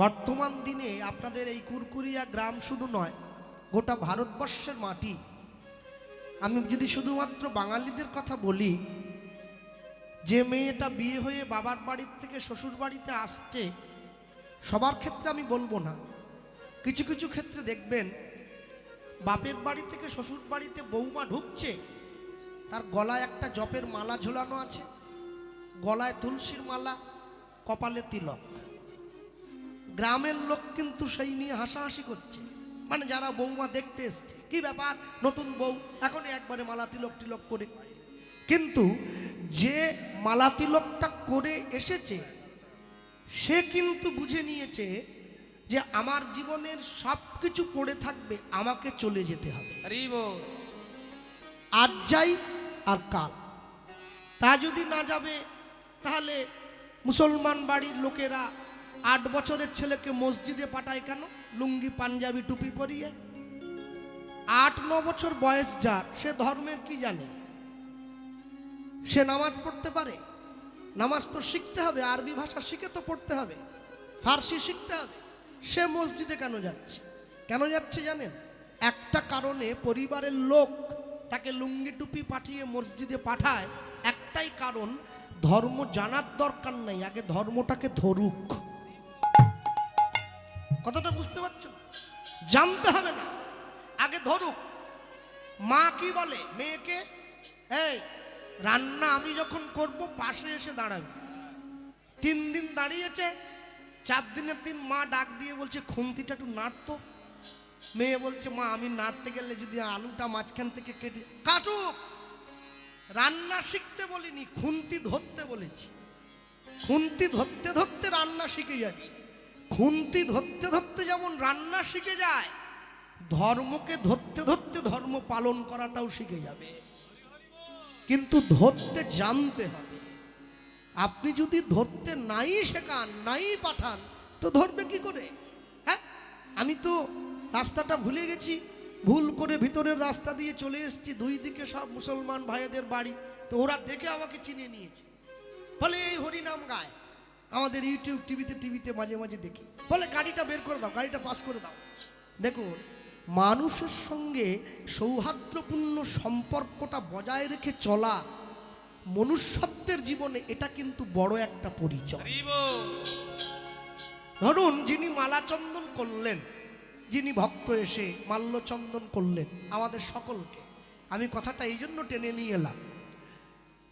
বর্তমান দিনে আপনাদের এই কুরকুরিয়া গ্রাম শুধু নয়, গোটা ভারতবর্ষের মাটি। আমি যদি শুধুমাত্র বাঙালিদের কথা বলি, যে মেয়েটা বিয়ে হয়ে বাবার বাড়ির থেকে শ্বশুর বাড়িতে আসছে, সবার ক্ষেত্রে আমি বলবো না, কিছু কিছু ক্ষেত্রে দেখবেন বাপের বাড়ি থেকে শ্বশুর বাড়িতে বৌমা ঢুকছে, তার গলায় একটা জপের মালা ঝোলানো আছে, গলায় তুলসীর মালা, কপালে তিলক। গ্রামের লোক কিন্তু সেই নিয়ে হাসাহাসি করছে, মানে যারা বৌমা দেখতে এসছে, কি ব্যাপার নতুন বউ এখনই একবারে মালা তিলক টিলক করে। কিন্তু যে মালা তিলকটা করে এসেছে সে কিন্তু বুঝে নিয়েছে যে আমার জীবনের সব কিছু পড়ে থাকবে, আমাকে চলে যেতে হবে, আজ যাই আর কাল। তা যদি না যাবে তাহলে মুসলমান বাড়ির লোকেরা 8 বছরের ছেলেকে মসজিদে পাঠায় কেন? লুঙ্গি পাঞ্জাবি টুপি পরিয়ে। 8-9 বছর বয়স যার, সে ধর্মের কি জানে? সে নামাজ পড়তে পারে? নামাজ তো শিখতে হবে, আরবি ভাষা শিখে তো পড়তে হবে, ফার্সি শিখতে হবে। সে মসজিদে কেন যাচ্ছে? কেন যাচ্ছে জানেন? একটা কারণে, পরিবারের লোক তাকে লুঙ্গি টুপি পাঠিয়ে মসজিদে পাঠায়, একটাই কারণ, ধর্ম জানার দরকার নাই, আগে ধর্মটাকে ধরুক। কথাটা বুঝতে পারছেন? জানতে হবে না, আগে ধরুক। মা কি বলে মেয়েকে? এই রান্না আমি যখন করব পাশে এসে দাঁড়াবে। 3 দিন দাঁড়িয়েছে, 4 দিনের দিন মা ডাক দিয়ে বলছে খুন্তিটা একটু নাড়তো। মেয়ে বলছে মা আমি নাড়তে গেলে যদি আলুটা মাঝখান থেকে কেটে কাটুক। রান্না শিখতে বলিনি, খুন্তি ধরতে বলেছি। খুন্তি ধরতে ধরতে রান্না শিখে যাবে। খুন্তি ধরতে ধরতে যেমন রান্না শিখে যায়, ধর্মকে ধরতে ধরতে ধর্ম পালন করাটাও শিখে যাবে। কিন্তু ধরতে জানতে হবে। আপনি যদি ধরতে নাই শেখান, নাই পাঠান, তো ধরবে কি করে? হ্যাঁ, আমি তো রাস্তাটা ভুলে গেছি, ভুল করে ভিতরের রাস্তা দিয়ে চলে এসেছি, 2 দিকে সব মুসলমান ভাইদের বাড়ি। তো ওরা দেখে আমাকে চিনে নিয়েছে, বলে এই হরিনাম গায়। আমাদের ইউটিউব টিভিতে মাঝে মাঝে দেখি, বলে গাড়িটা বের করে দাও, গাড়িটা পাস করে দাও। দেখুন, মানুষের সঙ্গে সৌহার্দ্যপূর্ণ সম্পর্কটা বজায় রেখে চলা মনুষ্যত্বের জীবনে এটা কিন্তু বড় একটা পরিচয়। ধরুন, যিনি মালাচন্দন করলেন, যিনি ভক্ত এসে মাল্যচন্দন করলেন আমাদের সকলকে, আমি কথাটা এই জন্য টেনে নিয়ে এলাম,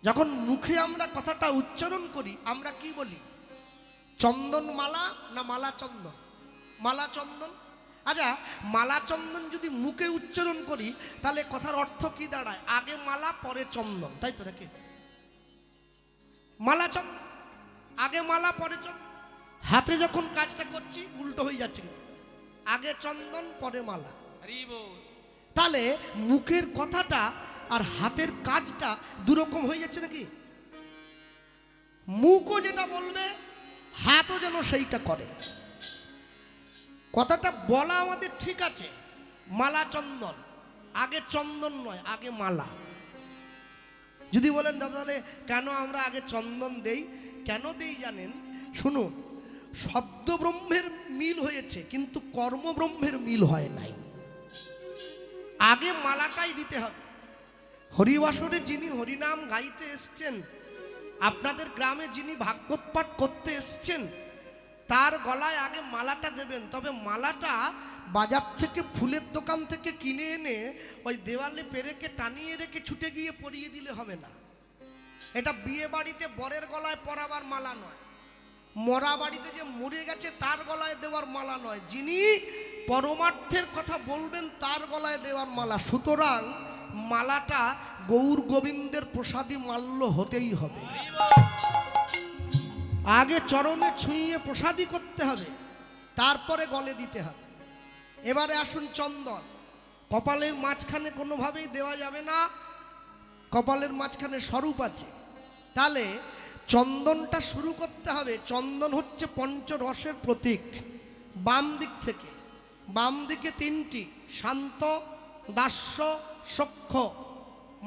যখন মুখে আমরা কথাটা উচ্চারণ করি আমরা কি বলি? চন্দন মালা না মালা চন্দন? মালা চন্দন। আচ্ছা, মালা চন্দন যদি মুখে উচ্চারণ করি তাহলে কথার অর্থ কি দাঁড়ায়? আগে মালা পরে চন্দন, তাই তো নাকি? মালা চন্দন, আগে মালা পরে চন্দন। হাতে যখন কাজটা করছি উল্টো হয়ে যাচ্ছে, আগে চন্দন পরে মালা। তাহলে মুখের কথাটা আর হাতের কাজটা দুরকম হয়ে যাচ্ছে নাকি? মুখও যেটা বলবে হাতও যেন সেইটা করে। কথাটা বলা আমাদের ঠিক আছে, মালা চন্দন, আগে চন্দন নয়, আগে মালা। যদি বলেন দাদা তাহলে কেন আমরা আগে চন্দন দেই? কেন দেই জানেন? শুনুন, শব্দ ব্রহ্মের মিল হয়েছে কিন্তু কর্ম ব্রহ্মের মিল হয় নাই। আগে মালাটাই দিতে হবে। হরিবাসরে যিনি হরিনাম গাইতে এসছেন, আপনাদের গ্রামে যিনি ভাগবত পাঠ করতে এসছেন, তার গলায় আগে মালাটা দেবেন। তবে মালাটা বাজার থেকে, ফুলের দোকান থেকে কিনে এনে ওই দেওয়ালে পেরেকে টানিয়ে রেখে ছুটে গিয়ে পরিয়ে দিলে হবে না। এটা বিয়ে বাড়িতে বরের গলায় পরাবার মালা নয়, মরা বাড়িতে যে মরে গেছে তার গলায় দেওয়ার মালা নয়, যিনি পরমার্থের কথা বলবেন তার গলায় দেওয়ার মালা। সুতরাং মালাটা গৌর গোবিন্দের প্রসাদী মাল্য হতেই হবে। আগে চরণে ছুঁয়ে প্রসাদী করতে হবে, তারপরে গলে দিতে হবে। এবারে আসুন চন্দন। কপালের মাঝখানে কোনোভাবেই দেওয়া যাবে না, কপালের মাঝখানে স্বরূপ আছে। তাহলে চন্দনটা শুরু করতে হবে। চন্দন হচ্ছে পঞ্চরসের প্রতীক। বাম দিক থেকে, বাম দিকে 3টি, শান্ত, দাস্য, সখ্য।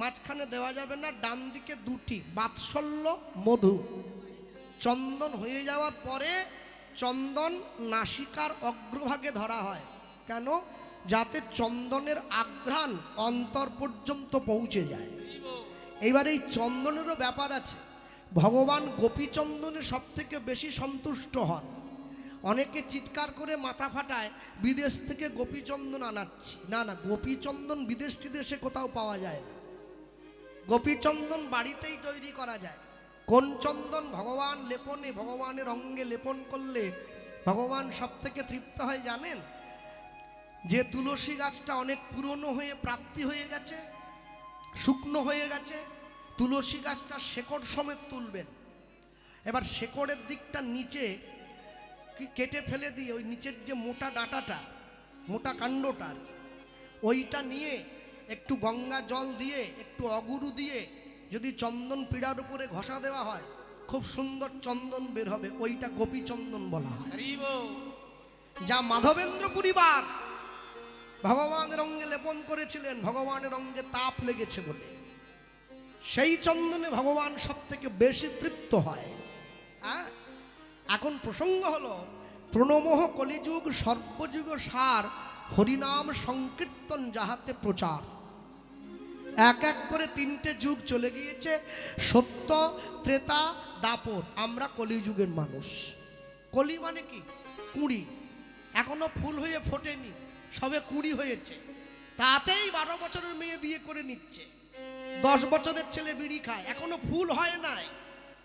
মাঝখানে দেওয়া যাবে না। ডান দিকে 2টি, বাৎসল্য, মধু। চন্দন হয়ে যাওয়ার পরে চন্দন নাসিকার অগ্রভাগে ধরা হয় কেন? যাতে চন্দনের আঘ্রাণ অন্তর পর্যন্ত পৌঁছে যায়। এইবার এই চন্দনেরও ব্যাপার আছে। ভগবান গোপীচন্দনে সব থেকে বেশি সন্তুষ্ট হন। অনেকে চিৎকার করে মাথা ফাটায় বিদেশ থেকে গোপীচন্দন আনাচ্ছি। না না, গোপীচন্দন বিদেশ টিদেশে কোথাও পাওয়া যায় না। গোপীচন্দন বাড়িতেই তৈরি করা যায়। কোন চন্দন? ভগবান লেপনে, ভগবানের অঙ্গে লেপন করলে ভগবান সব থেকে তৃপ্ত হয় জানেন? যে তুলসী গাছটা অনেক পুরনো হয়ে প্রাপ্তি হয়ে গেছে, শুকনো হয়ে গেছে, তুলসী গাছটা শেকড় সমেত তুলবেন। এবার শেকড়ের দিকটা নিচে কেটে ফেলে দিয়ে ওই নিচের যে মোটা ডাঁটাটা, মোটা কাণ্ডটা, ওইটা নিয়ে একটু গঙ্গা জল দিয়ে একটু অগুরু দিয়ে যদি চন্দন পীড়ার উপরে ঘষা দেওয়া হয়, খুব সুন্দর চন্দন বের হবে। ওইটা গোপীচন্দন বলা হয়। যা মাধবেন্দ্র পরিবার ভগবানের অঙ্গে লেপন করেছিলেন, ভগবানের অঙ্গে তাপ লেগেছে বলে সেই চন্দনে ভগবান সব থেকে বেশি তৃপ্ত হয়। এখন প্রসঙ্গ হলো প্রণমোহ কলিযুগ সর্বযুগ সার, হরিনাম সংকীর্তন যাহাতে প্রচার। এক এক করে তিনটে যুগ চলে গিয়েছে, সত্য, ত্রেতা, দাপর। আমরা কলিযুগের মানুষ। কলি মানে কি? কুঁড়ি। এখনো ফুল হয়ে ফোটেনি, সবে কুঁড়ি হয়েছে। তাতেই 12 বছরের মেয়ে বিয়ে করে নিচ্ছে, 10 বছরের ছেলে বিড়ি খায়, এখনো ফুল হয় নাই।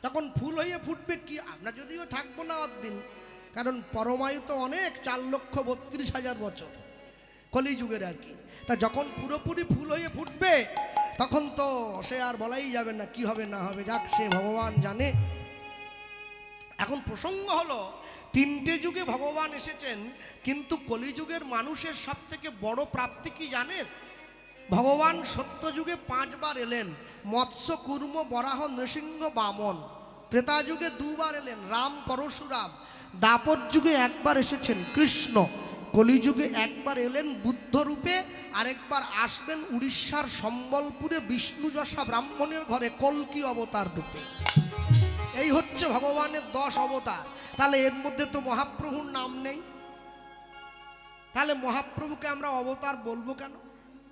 তখন ফুল হয়ে ফুটবে কি? আমরা যদিও থাকবো না অতদিন, কারণ পরমায়ু তো অনেক, 4,32,000 বছর কলিযুগের আর কি। তা যখন পুরোপুরি ফুল হয়ে ফুটবে তখন তো সে আর বলাই যাবে না কি হবে না হবে, যাক সে ভগবান জানে। এখন প্রসঙ্গ হলো তিনটে যুগে ভগবান এসেছেন, কিন্তু কলিযুগের মানুষের সব থেকে বড় প্রাপ্তি কি জানেন? ভগবান সত্য যুগে 5 বার এলেন, মৎস্য, কুর্ম, বরাহ, নৃসিংহ, বামন। ত্রেতা যুগে 2 বার এলেন, রাম, পরশুরাম। দাপর যুগে 1 বার এসেছেন, কৃষ্ণ। কলিযুগে 1 বার এলেন বুদ্ধ রূপে, আরেকবার আসবেন উড়িষ্যার সম্বলপুরে বিষ্ণুযশা ব্রাহ্মণের ঘরে কল্কি অবতার রূপে। এই হচ্ছে ভগবানের 10 অবতার। তাহলে এর মধ্যে তো মহাপ্রভুর নাম নেই। তাহলে মহাপ্রভুকে আমরা অবতার বলবো কেন?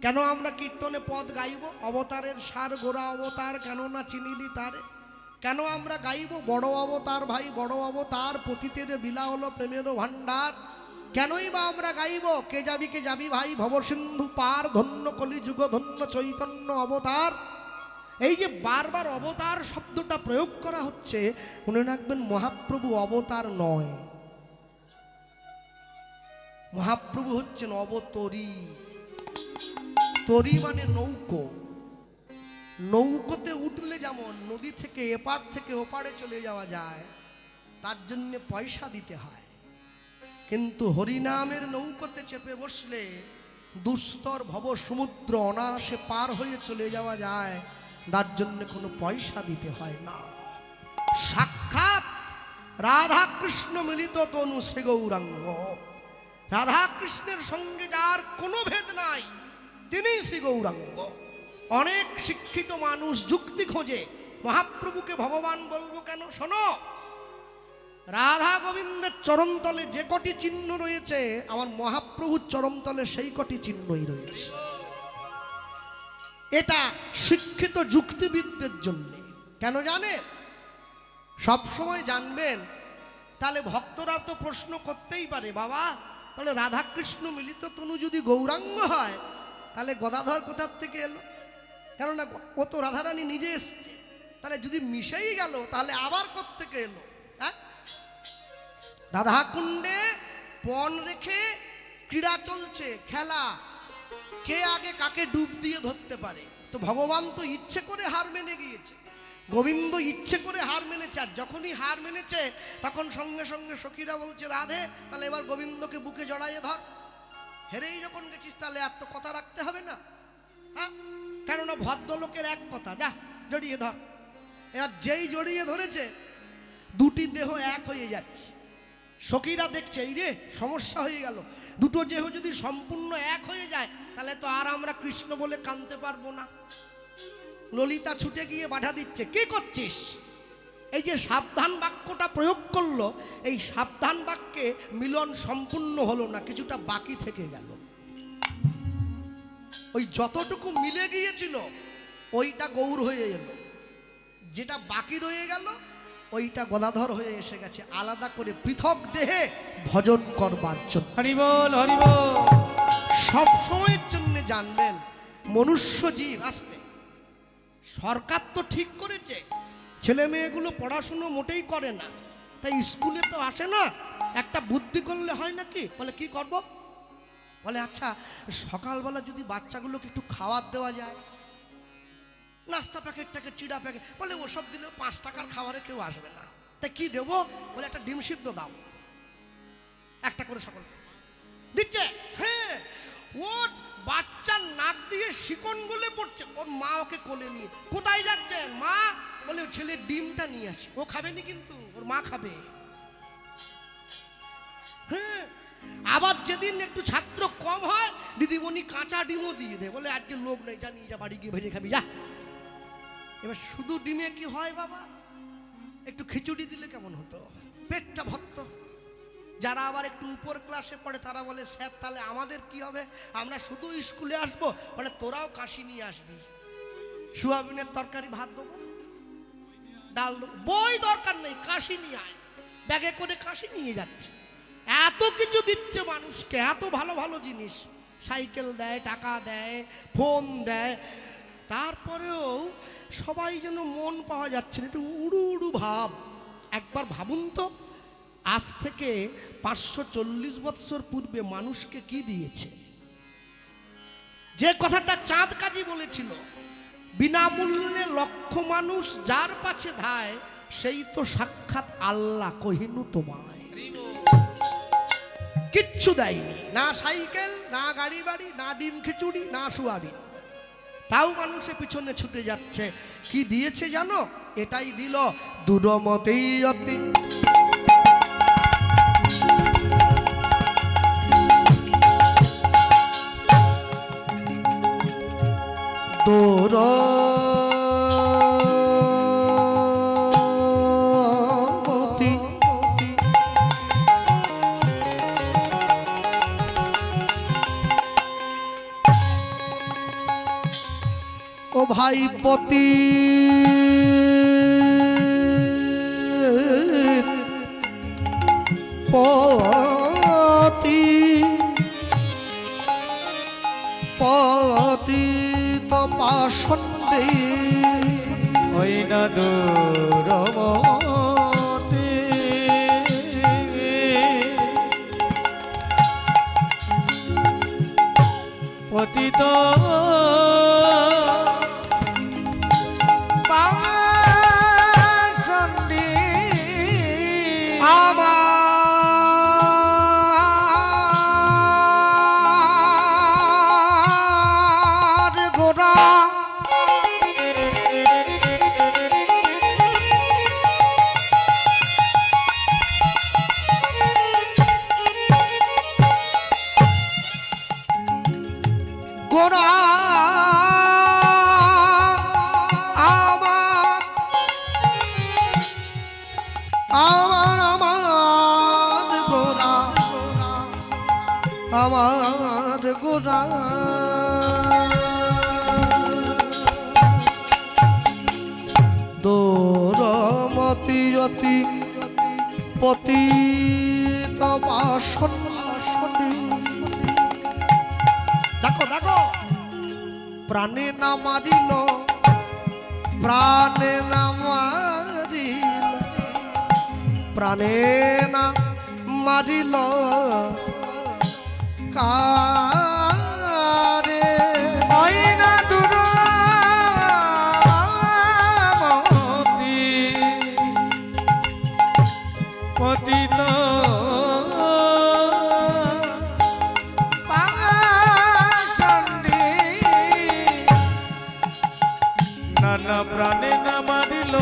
কেন আমরা কীর্তনে পদ গাইব অবতারের সার গোরা অবতার কেন না চিনিলি তারে? কেন আমরা গাইব বড় অবতার ভাই বড় অবতার, পতিতের বিলা হলো প্রেমের ভান্ডার? কেনই বা আমরা গাইব কে যাবি ভাই ভবসিন্ধু পার, ধন্য কলিযুগ ধন্য চৈতন্য অবতার। এই যে বারবার অবতার শব্দটা প্রয়োগ করা হচ্ছে, মনে রাখবেন মহাপ্রভু অবতার নয়, মহাপ্রভু হচ্ছেন অবতরী। তরী মানে নৌকো। নৌকোতে উঠলে যেমন নদী থেকে এপার থেকে ওপারে চলে যাওয়া যায়, তার জন্য পয়সা দিতে হয়, কিন্তু হরিনামের নৌকোতে চেপে বসলে দুস্তর ভব সমুদ্র অনায়াসে পার হয়ে চলে যাওয়া যায়, তার জন্য কোনো পয়সা দিতে হয় না। সাক্ষাৎ রাধা কৃষ্ণ মিলিত তনু শ্রী গৌরাঙ্গ। রাধা কৃষ্ণের সঙ্গে যার কোনো ভেদ নাই, তিনি শ্রী গৌরাঙ্গ। অনেক শিক্ষিত মানুষ যুক্তি খোঁজে মহাপ্রভুকে ভগবান বলবো কেন? শোনো, রাধা গোবিন্দের চরণতলে যে কটি চিহ্ন রয়েছে, আমার মহাপ্রভুর চরণতলে সেই কটি চিহ্নই রয়েছে। এটা শিক্ষিত যুক্তিবিদদের জন্য। কেন জানেন? সবসময় জানবেন, তাহলে ভক্তরা তো প্রশ্ন করতেই পারে, বাবা তাহলে রাধাকৃষ্ণ মিলিত তনু যদি গৌরাঙ্গ হয়, তাহলে গদাধর কোথার থেকে এলো? কেননা ও তো রাধারানী নিজে এসছে, তাহলে যদি মিশেই গেল তাহলে আবার কোত্থেকে এলো? হ্যাঁ, রাধাকুণ্ডে পণ রেখে ক্রীড়া চলছে, খেলা, কে আগে কাকে ডুব দিয়ে ধরতে পারে। তো ভগবান তো ইচ্ছে করে হার মেনে গিয়েছে, গোবিন্দ ইচ্ছে করে হার মেনেছে। আর যখনই হার মেনেছে তখন সঙ্গে সঙ্গে সখীরা বলছে, রাধে তাহলে এবার গোবিন্দকে বুকে জড়াইয়ে ধর। হেরেই যখন গেছিস তাহলে আর তো কথা রাখতে হবে না। হ্যাঁ, কেননা ভদ্রলোকের এক কথা, যা জড়িয়ে ধর। এবার যেই জড়িয়ে ধরেছে, দুটি দেহ এক হয়ে যাচ্ছে। সখীরা দেখছে, এই রে সমস্যা হয়ে গেল, দুটো দেহ যদি সম্পূর্ণ এক হয়ে যায় তাহলে তো আর আমরা কৃষ্ণ বলে কাঁদতে পারবো না। ললিতা ছুটে গিয়ে বাধা দিচ্ছে, কি করছিস? এই যে সাবধান বাক্যটা প্রয়োগ করলো, এই সাবধান বাক্যে মিলন সম্পূর্ণ হলো না, কিছুটা বাকি থেকে গেল। ওই যতটুকু মিলে গিয়েছিল ওইটা গৌর হয়ে এলো, যেটা বাকি রয়ে গেল ওইটা গদাধর হয়ে এসে গেছে, আলাদা করে পৃথক দেহে ভজন করবার জন্য। হরি বল, হরি বল। সব সময়ের জন্য জানবেন মনুষ্য জীব আসতে, সরকার তো ঠিক করেছে ছেলে মেয়েগুলো পড়াশুনো মোটেই করে না, তাই স্কুলে তো আসে না, একটা বুদ্ধি করলে হয় নাকি? বলে কি করব? বলে আচ্ছা সকালবেলা যদি বাচ্চাগুলোকে একটু খাবার দেওয়া যায়, নাস্তা প্যাকেটটাকে চিড়া প্যাকেট, বলে ওসব দিলেও 5 টাকার খাবারে কেউ আসবে না, তাই কি দেবো? বলে একটা ডিম সিদ্ধ দাও, একটা করে সকল দিচ্ছে। হ্যাঁ, ওর বাচ্চার নাক দিয়ে শিকন গলে পড়ছে, ওর মা ওকে কোলে নিয়ে কোথায় যাচ্ছেন মা? বলে ছেলের ডিমটা নিয়ে আসি। ও খাবেনি কিন্তু ওর মা খাবে। হ্যাঁ, আবার যেদিন একটু ছাত্র কম হয় দিদিমণি কাঁচা ডিমও দিয়ে দেয়, বলে আজকে লোক নেই, যা নিয়ে যা বাড়ি গিয়ে ভেজে খাবি যা। এবার শুধু ডিমে কি হয় বাবা? একটু খিচুড়ি দিলে কেমন হতো, পেটটা ভর্ত। যারা আবার একটু উপর ক্লাসে পড়ে তারা বলে স্যার তাহলে আমাদের কি হবে, আমরা শুধু স্কুলে আসবো? বলে তোরাও কাশি নিয়ে আসবি, সোয়াবিনের তরকারি ভাত দেবো, ডাল দেবো, বই দরকার নেই, কাশি নিয়ে আয়। ব্যাগে করে কাশি নিয়ে যাচ্ছে, এত কিছু দিচ্ছে মানুষকে, এত ভালো ভালো জিনিস, সাইকেল দেয়, টাকা দেয়, ফোন দেয়, তারপরেও সবাই যেন মন পাওয়া যাচ্ছে না, একটু উড়ু উড়ু ভাব। একবার ভাবুন তো, আজ থেকে 540 বৎসর পূর্বে মানুষকে কি দিয়েছে? যে কথাটা চাঁদ কাজী বলেছিল, বিনামূল্যে লক্ষ মানুষ যার পাছে ধায়, সেই তো সাক্ষাৎ আল্লাহ কহিনু তোমায়। কিচ্ছু দেয়নি, না সাইকেল, না গাড়ি বাড়ি, না ডিম খিচুড়ি, না সোয়াবিন, তাও মানুষের পিছনে ছুটে যাচ্ছে। কি দিয়েছে জানো? এটাই দিল, দূরমতেই অতি দূরমতি ও ভাইপতি পতি পতি তো পাষণ্ডে ওই না দূরমতি পতিত পাষণ্ডী আমার গোরা গোরা আমার আমার গোরা, আমার গোরা দূরমতি অতি পতিত পাষণ্ডী। দেখো দেখো, প্রাণে না মারিল, প্রাণে না মারিল, প্রাণে না মারিল কারে ওই না দূরমতি পতিত পাষণ্ডী নানা প্রাণে না মারিল,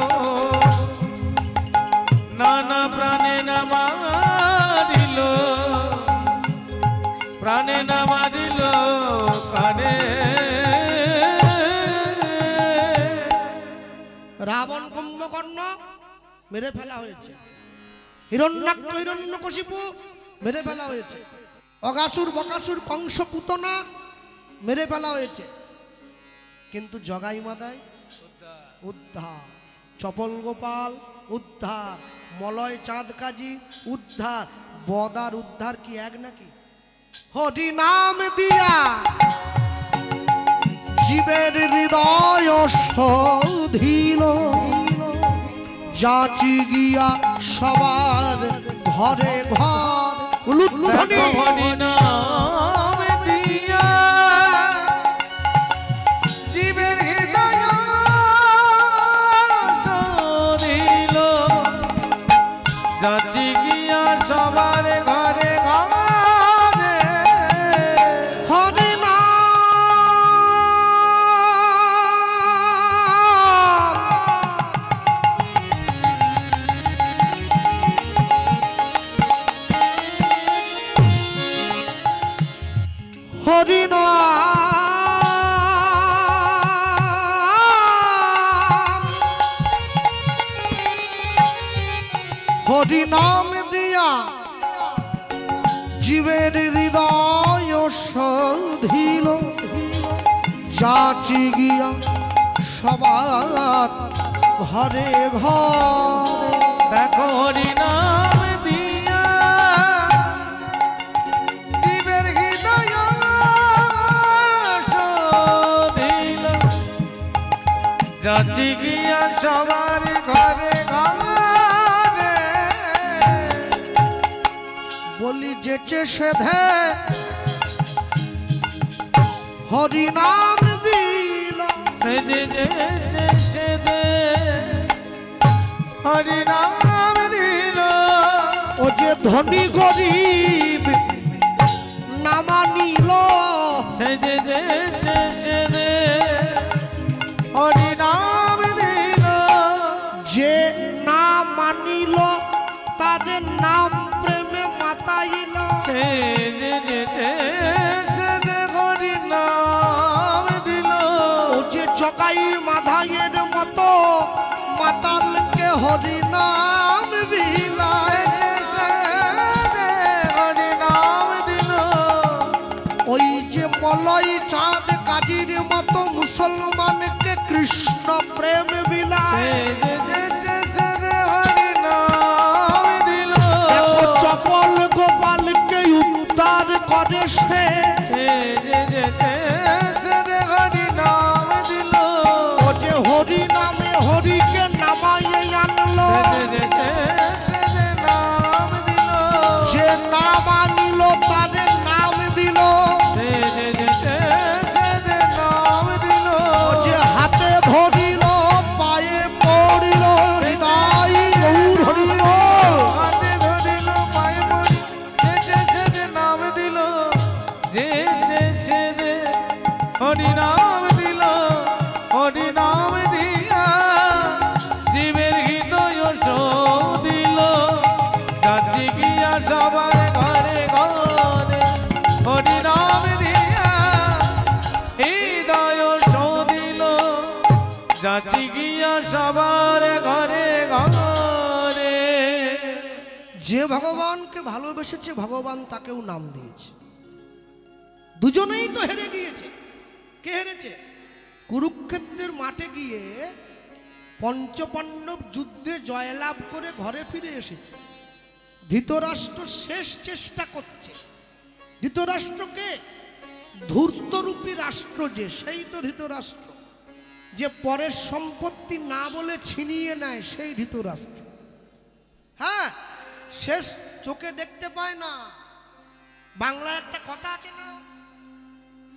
নানা প্রাণে না মারিল, প্রাণে না মারিল কানে। রাবণ কুম্ভকর্ণ মেরে ফেলা হয়েছে, হিরণ্যাক্ষ হিরণ্যকশিপু মেরে ফেলা হয়েছে, অগাসুর বকাসুর কংস পুতনা মেরে ফেলা হয়েছে, কিন্তু জগাই মাদাই উদ্ধার, চপল গোপাল উদ্ধার, মলয় চাঁদ কাজী উদ্ধার, বদার উদ্ধার কি এক নাকি? হরি নাম দিয়া জীবের হৃদয় শোধিল, যাচি গিয়া সবার ঘরে ঘর। উলুধ্বনি হরি নাম দিয়া জীবের হৃদয় শোধিল, যাচি গিয়া সবার ঘরে ঘরে। হরি নাম হরি নাম হরি নাম দিয়া জীবের হৃদয় শোধিল, যাচি গিয়া সবার ঘরে ঘরে। দেখো হরি নাম দিয়া জীবের হৃদয় শোধিল, যাচি গিয়া সবার ঘরে ঘরে। বলি যেচে সেধে হরি নাম দিল, সেজে যেচে সেদে হরি নাম দিল, ও যে ধনী গরিব নামা নিল, সেজে যেচে সেদে হরি নাম দিল, যে না মানিল তাদের নাম প্রেমে মাতাইল, সেজে যেচে সেদে হরি নাম দিল, ও যে জগাই মাধাইয়ের মতো মাতালকে হরি নাম বিলায়, সেদে হরি নাম দিল, ওই যে মলয় চাঁদ কাজীর মতো মুসলমানকে কৃষ্ণ প্রেম বিলায়। সেজে যেচে সেদে হরি নাম দিল, দেখো চপল গোপালকে উদ্ধার করে সে, সেজে যেচে সেদে হরি নাম দিল, ও যে হরি নামে হরিকে নামাইয়ে আনলো, সেজে যেচে সেদে নাম দিল, যে নাম আনিল তাদের নাম দিল, সেজে যেচে সেদে নাম দিল, ও যে হাতে ধরিল পায়ে পড়িল হৃদয় গৌর হরি বল। হাতে ধরিল পায়ে পড়ি, যেচে সেদে নাম দিল, যেচে সেদে হরি নাম দিল, হরি নাম দিয়া জীবের হৃদয় শোধিল, যাচি গিয়া সবার ঘরে ঘরে। হরি নাম দিয়া হৃদয় শোধিল, যাচি গিয়া সবার ঘরে ঘরে। যে ভগবানকে ভালোবেসেছে ভগবান তাকেও নাম দিয়েছে। দুজনেই তো হেরে গিয়েছে। কে হেরেছে? কুরুক্ষেত্রের মাঠে গিয়ে পঞ্চপাণ্ডব যুদ্ধে জয়লাভ করে ঘরে ফিরে এসেছে। ধৃতরাষ্ট্র শেষ চেষ্টা করছে। ধৃতরাষ্ট্রকে ধূর্তরূপী রাষ্ট্র যে, সেই তো ধৃতরাষ্ট্র, যে পরের সম্পত্তি না বলে ছিনিয়ে নেয়, সেই ধৃতরাষ্ট্র। হ্যাঁ, শেষ চোখে দেখতে পায় না। বাংলায় একটা কথা আছে না,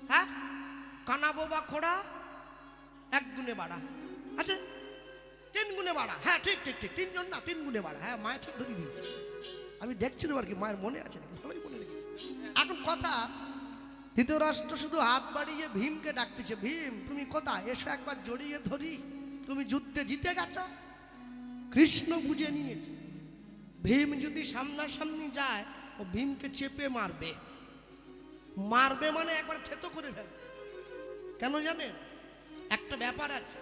হ্যাঁ, কানা বোবা খোড়া এক গুণে বাড়া, আচ্ছা 3 গুণে বাড়া। হ্যাঁ ঠিক ঠিক ঠিক, 3 জন না 3 গুণে বাড়া। হ্যাঁ, মায়ের ঠিক ধরিয়ে দিয়েছে। আমি দেখছিলাম আর কি, মায়ের মনে আছে নাকি, ভালোই মনে রেখেছে। এখন কথা, ধৃতরাষ্ট্র শুধু হাত বাড়িয়ে ভীমকে ডাকতেছে, ভীম তুমি কোথায়, এসো একবার জড়িয়ে ধরি, তুমি যুদ্ধে জিতে গেছ। কৃষ্ণ বুঝে নিয়েছে ভীম যদি সামনাসামনি যায় ও ভীমকে চেপে মারবে। মারবে মানে একবার থেতো করে ফেলবে। কেন জানেন? একটা ব্যাপার আছে,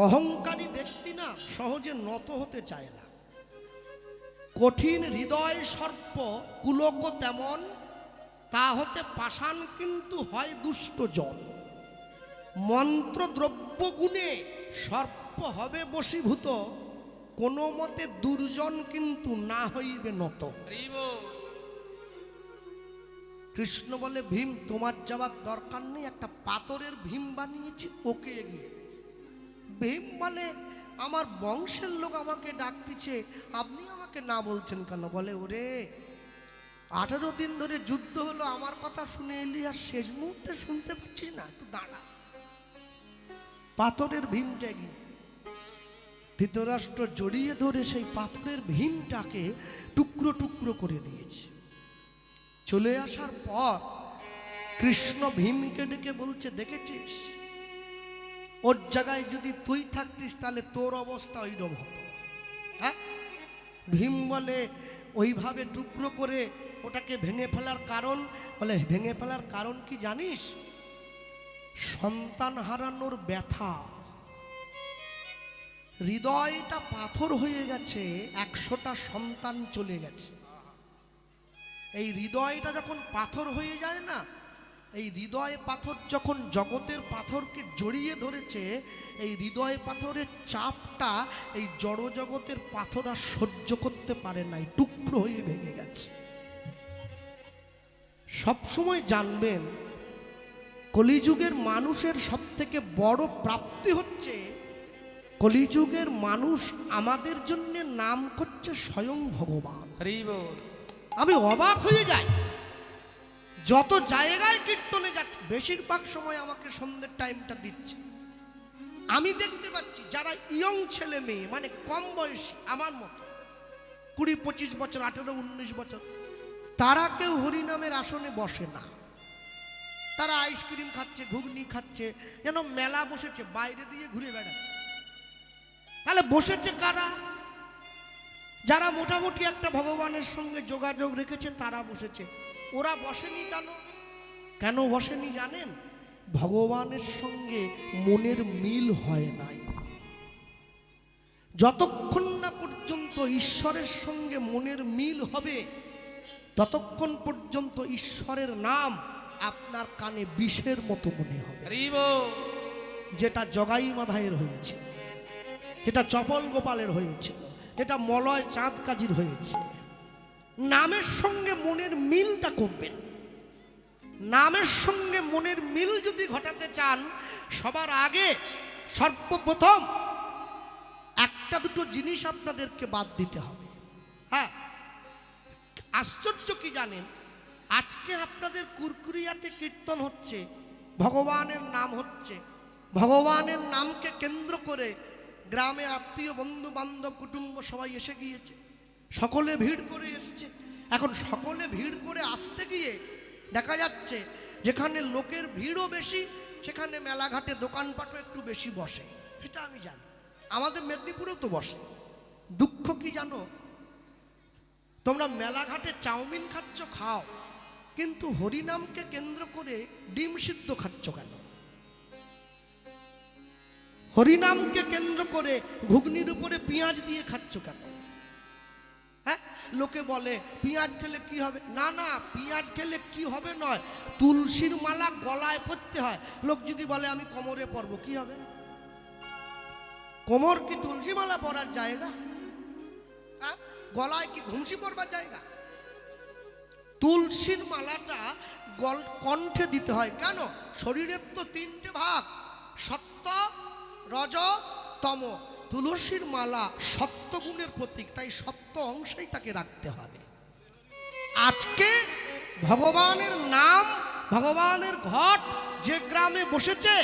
অহংকারী ব্যক্তি না সহজে নত হতে চায় না। কঠিন হৃদয় সর্প কুলক তেমন, তা হতে পাষাণ কিন্তু হয় দুষ্ট জন। মন্ত্র দ্রব্য গুণে সর্প হবে বশীভূত, কোনো মতে দুর্জন কিন্তু না হইবে নত। কৃষ্ণ বলে, ভীম তোমার যাওয়ার দরকার নেই, একটা পাথরের ভীম বানিয়েছি, ওকে এগিয়ে। ভীম বলে, আমার বংশের লোক আমাকে ডাকতেছে, আপনি আমাকে না বলছেন কেন? বলে, ওরে 18 দিন ধরে যুদ্ধ হলো, আমার কথা শুনে এলি আর শেষ মুহূর্তে শুনতে পাচ্ছিস না, একটু দাঁড়া। পাথরের ভীমটা গিয়ে ধৃতরাষ্ট্র জড়িয়ে ধরে সেই পাথরের ভীমটাকে টুকরো টুকরো করে দিয়েছে। চলে আসার পর কৃষ্ণ ভীমকে ডেকে বলছে, দেখেছিস ওর জায়গায় যদি তুই থাকতিস তাহলে তোর অবস্থা ওইরকম হতো। হ্যাঁ, ভীম বলে, ওইভাবে টুকরো করে ওটাকে ভেঙে ফেলার কারণ? বলে, ভেঙে ফেলার কারণ কি জানিস? সন্তান হারানোর ব্যথা। হৃদয়টা পাথর হয়ে গেছে, 100টা সন্তান চলে গেছে। এই হৃদয়টা যখন পাথর হয়ে যায় না, এই হৃদয় পাথর যখন জগতের পাথরকে জড়িয়ে ধরেছে, এই হৃদয় পাথরের চাপটা এই জড় জগতের পাথর আর সহ্য করতে পারে নাই, টুকরো হয়ে ভেঙে গেছে। সবসময় জানবেন, কলিযুগের মানুষের সব থেকে বড় প্রাপ্তি হচ্ছে, কলিযুগের মানুষ আমাদের জন্য নাম করছে স্বয়ং ভগবান। আমি অবাক হয়ে যাই, যত জায়গায় কীর্তনে যাচ্ছে, বেশিরভাগ সময় আমাকে সন্ধ্যের টাইমটা দিচ্ছে। আমি দেখতে পাচ্ছি যারা ইয়ং ছেলে মেয়ে, মানে কম বয়সী, আমার মতো 20-25 বছর, 18-19 বছর, তারা কেউ হরিনামের আসনে বসে না। তারা আইসক্রিম খাচ্ছে, ঘুগনি খাচ্ছে, যেন মেলা বসেছে, বাইরে দিয়ে ঘুরে বেড়াচ্ছে। তাহলে বসেছে কারা? যারা মোটামুটি একটা ভগবানের সঙ্গে যোগাযোগ রেখেছে তারা বসেছে। ওরা বসেনি কেন? কেন বসেনি জানেন? ভগবানের সঙ্গে মনের মিল হয় নাই। যতক্ষণ না পর্যন্ত ঈশ্বরের সঙ্গে মনের মিল হবে, ততক্ষণ পর্যন্ত ঈশ্বরের নাম আপনার কানে বিষের মতো মনে হবে। যেটা জগাই মাধায়ের হয়েছে, যেটা চপল গোপালের হয়েছে, যেটা মলয় চাঁদ কাজীর হয়েছে। নামের সঙ্গে মনের মিলটা করবেন। নামের সঙ্গে মনের মিল যদি ঘটাতে চান, সবার আগে সর্বপ্রথম একটা দুটো জিনিস আপনাদেরকে বাদ দিতে হবে। হ্যাঁ, আশ্চর্য কি জানেন, আজকে আপনাদের কুরকুরিয়াতে কীর্তন হচ্ছে, ভগবানের নাম হচ্ছে, ভগবানের নামকে কেন্দ্র করে গ্রামে আত্মীয় বন্ধু বান্ধব কুটুম্ব সবাই এসে গিয়েছে, সকলে ভিড় করে এসছে। এখন সকলে ভিড় করে আসতে গিয়ে দেখা যাচ্ছে যেখানে লোকের ভিড়ও বেশি, সেখানে মেলাঘাটে দোকানপাটও একটু বেশি বসে, সেটা আমি জানি। আমাদের মেদিনীপুরেও তো বসে। দুঃখ কি জানো, তোমরা মেলাঘাটে চাউমিন খাচ্ছ, খাও, কিন্তু হরিনামকে কেন্দ্র করে ডিম সিদ্ধ খাচ্ছ কেন? হরিনামকে কেন্দ্র করে ঘুগনির উপরে পেঁয়াজ দিয়ে খাচ্ছ কেন? হ্যাঁ, লোকে বলে পেঁয়াজ খেলে কি হবে? না না, পেঁয়াজ খেলে কি হবে নয়, তুলসীর মালা গলায় পরতে হয়। লোক যদি বলে আমি কোমরে পরবো, কি হবে? কোমর কি তুলসী মালা পরার জায়গা? হ্যাঁ, গলায় কি ঘুমসি পরবার জায়গা? তুলসীর মালাটা কণ্ঠে দিতে হয় কেন? শরীরের তো 3টে ভাগ, সত্য, রজ, তম। তুলসীর মালা সত্যগুণের প্রতীক, তাই সত্য অংশেই তাকে রাখতে হবে। আজকে ভগবানের নাম, ভগবানের ঘট যে গ্রামে বসেছে,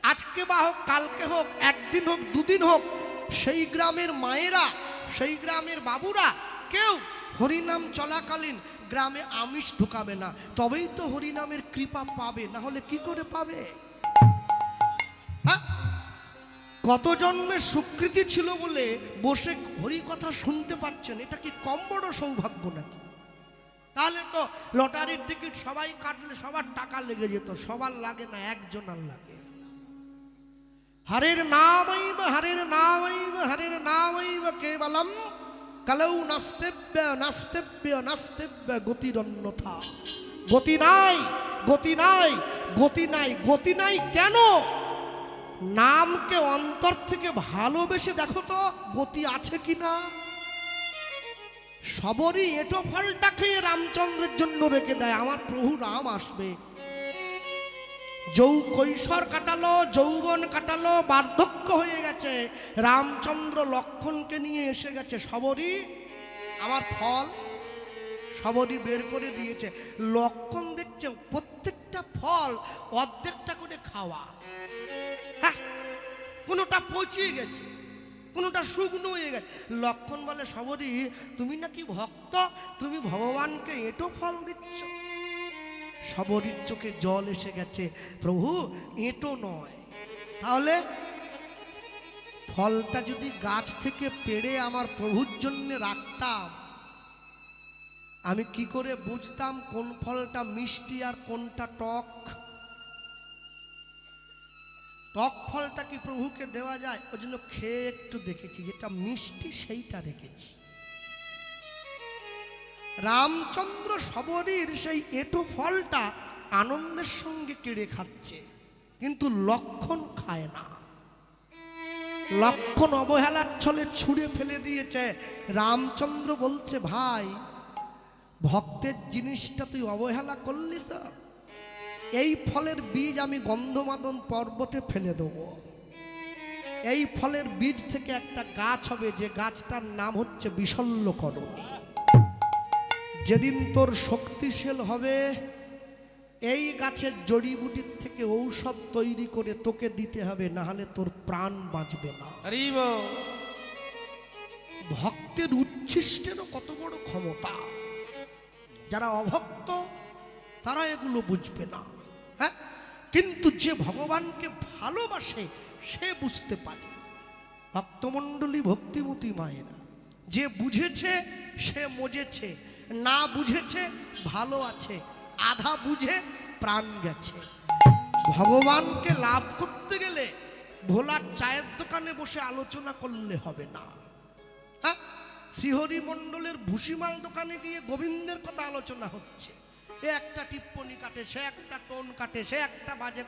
আজকে বা হোক, কালকে হোক, একদিন হোক, দুদিন হোক, সেই গ্রামের মায়েরা, সেই গ্রামের বাবুরা কেউ হরিনাম চলাকালীন গ্রামে আমিষ ঢুকাবে না, তবেই তো হরিনামের কৃপা পাবে, না হলে কি করে পাবে? হ্যাঁ, কত জন্মের স্বীকৃতি ছিল বলে বসে হরি কথা শুনতে পাচ্ছেন, এটা কি কম বড় সৌভাগ্য নাকি? তাহলে তো লটারির টিকিট সবাই কাটলে সবার টাকা লেগে যেত, সবার লাগে না, একজনের লাগে। হরের নামৈব হরের নামৈব হরের নামৈব কেবলম কালেও নাস্তেব্য নাস্তেব্য নাস্তেব্য গতিরন্যথা। গতি নাই, গতি নাই, গতি নাই। গতি নাই কেন? নামকে অন্তর থেকে ভালোবেসে দেখো তো গতি আছে কিনা। সবরই এটো ফলটা খেয়ে রামচন্দ্রের জন্য রেখে দেয়, আমার প্রভু রাম আসবে। কৈশোর কাটালো, যৌবন কাটালো, বার্ধক্য হয়ে গেছে, রামচন্দ্র লক্ষণকে নিয়ে এসে গেছে। সবরই আমার ফল, সবরই বের করে দিয়েছে। লক্ষণ দেখছে প্রত্যেকটা ফল অর্ধেকটা করে খাওয়া। হ্যাঁ, কোনোটা পচিয়ে গেছে, কোনোটা শুকনো হয়ে গেছে। লক্ষণ বলে, সবরই তুমি নাকি ভক্ত, তুমি ভগবানকে এঁটো ফল দিচ্ছ। সবরীর চোখে জল এসে গেছে, প্রভু এঁটো নয়, তাহলে ফলটা যদি গাছ থেকে পেড়ে আমার প্রভুর জন্য রাখতাম, আমি কি করে বুঝতাম কোন ফলটা মিষ্টি আর কোনটা টক? টক ফলটা কি প্রভুকে দেওয়া যায়? ওই জন্য খেয়ে একটু দেখেছি, যেটা মিষ্টি সেইটা রেখেছি। রামচন্দ্র সবরীর সেই এঁটো ফলটা আনন্দের সঙ্গে কেড়ে খাচ্ছে, কিন্তু লক্ষণ খায় না। লক্ষণ অবহেলার ছলে ছুঁড়ে ফেলে দিয়েছে। রামচন্দ্র বলছে, ভাই ভক্তের জিনিসটা তুই অবহেলা করলি তো, এই ফলের বীজ আমি গন্ধমাদন পর্বতে ফেলে দেব। এই ফলের বীজ থেকে একটা গাছ হবে, যে গাছটার নাম হচ্ছে বিশল্যকরণী। যেদিন তোর শক্তিশাল হবে, এই গাছের জড়িবুটির থেকে ঔষধ তৈরি করে তোকে দিতে হবে, না হলে তোর প্রাণ বাঁচবে না। ভক্তের উচ্ছিষ্টেরও কত বড় ক্ষমতা, যারা অভক্ত তারা এগুলো বুঝবে না। হ্যাঁ, কিন্তু যে ভগবানকে ভালোবাসে সে বুঝতে পারে। ভক্তমণ্ডলী, ভক্তিমতী মায়েরা, যে বুঝেছে সে মজেছে, না বুঝেছে ভালো আছে, আধা বুঝে প্রাণ গেছে। ভগবানকে লাভ করতে গেলে ভোলার চায়ের দোকানে বসে আলোচনা করলে হবে না। হ্যাঁ, শ্রীহরি মণ্ডলের ভুসিমাল দোকানে গিয়ে গোবিন্দের কথা আলোচনা হচ্ছে, এ একটা টিপ্পনি কাটে, সে একটা টোন কাটে, সে একটা বাজে,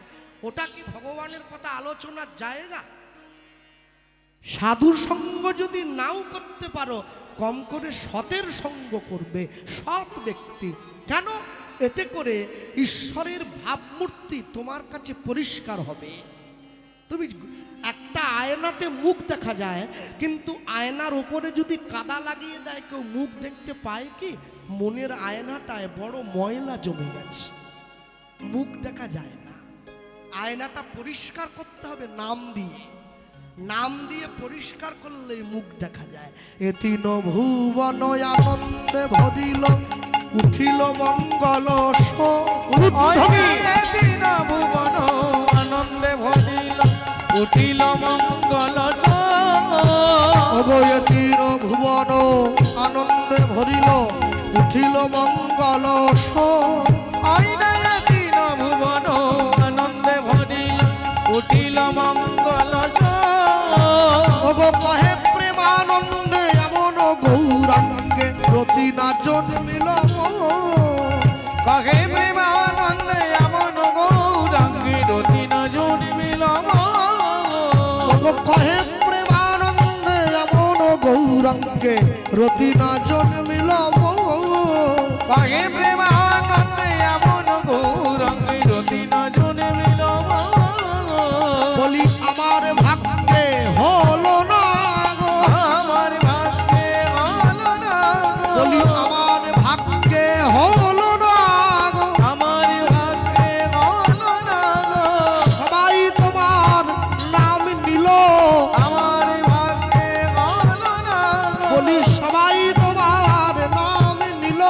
ওটা কি ভগবানের কথা আলোচনার জায়গা? সাধুর সঙ্গ যদি নাও করতে পারো, কম করে সতের সঙ্গ করবে, সৎ ব্যক্তি। কেন? এতে করে ঈশ্বরের ভাবমূর্তি তোমার কাছে পরিষ্কার হবে। তুমি একটা আয়নাতে মুখ দেখা যায়, কিন্তু আয়নার উপরে যদি কাদা লাগিয়ে দেয়, কেউ মুখ দেখতে পায় কি? মনের আয়নাটায় বড় ময়লা জমে গেছে, মুখ দেখা যায় না। আয়নাটা পরিষ্কার করতে হবে নাম দিয়ে, নাম দিয়ে পরিষ্কার করলেই মুখ দেখা যায়। এ তিন ভুবন আনন্দে ভরিল, উঠিল মঙ্গল তিন ভুবন আনন্দে ভরিল, উঠিল মঙ্গল। এ তিন ভুবন আনন্দে ভরিল, উঠিল মঙ্গল। তিন ভুবন আনন্দে ভরিল, উঠিল মঙ্গল। কহে প্রেমানন্দে এমন গৌরাঙ্গে রতি না জন্মিল। কহে প্রেমানন্দে এমন গৌরাঙ্গে রতি না জন্মিল। কহে প্রেমানন্দে এমন গৌরাঙ্গে রতি না জন্মিল। কহে প্রেমানন্দে এমন গৌরাঙ্গে রতি না জন্মিল। বলি আমার ভাগ্যে হলো না গো, আমার ভাগ্যে হলো না। বলি আমার ভাগ্যে হলো না গো, আমার ভাগ্যে হলো না। সবাই তোমার নাম নিল। আমার ভাগ্যে হলো না। বলি সবাই তোমার নাম নিল।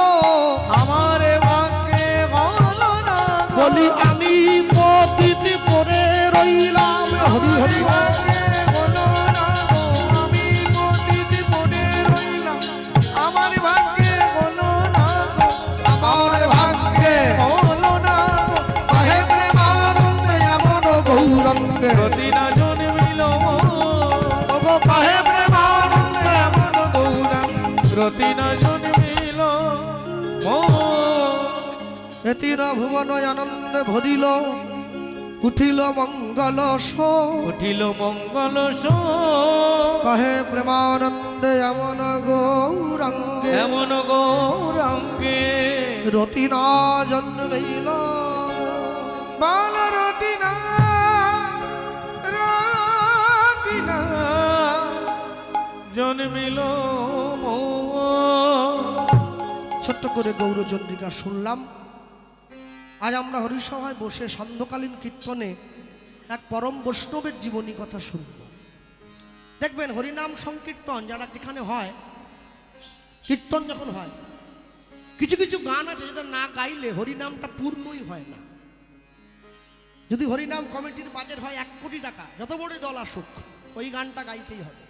আমার ভাগ্যে হলো না। বলি আমি পতিতে পড়ে রইলাম। হরি হরি আমি পতিতে পড়ে রইলাম। আমার ভাগ্যে হলো না। আমার ভাগ্যে হলো না। কহে প্রেমানন্দে এমন গৌরাঙ্গে রতি না জন্মিল। কহে প্রেমানন্দে এমন গৌরাঙ্গ এতির ভুবন আনন্দে ভরিল, উঠিল মঙ্গল শো, উঠিল মঙ্গল কহে প্রেমানন্দে এমন গৌরাঙ্গে, এমন গৌরাঙ্গে রতি না জন্মেইল, বাল রতিনা রতিনা জন্মিল ছোট্ট করে গৌরচন্দ্রিকা শুনলাম। আজ আমরা হরিসভায় বসে সান্ধ্যকালীন কীর্তনে এক পরম বৈষ্ণবের জীবনী কথা শুনব। দেখবেন হরিনাম সংকীর্তন যারা যেখানে হয়, কীর্তন যখন হয়, কিছু কিছু গান আছে যেটা না গাইলে হরিনামটা পূর্ণই হয় না। যদি হরিনাম কমিটির বাজেট হয় 1 কোটি টাকা, যত বড় দল আসুক, ওই গানটা গাইতেই হবে।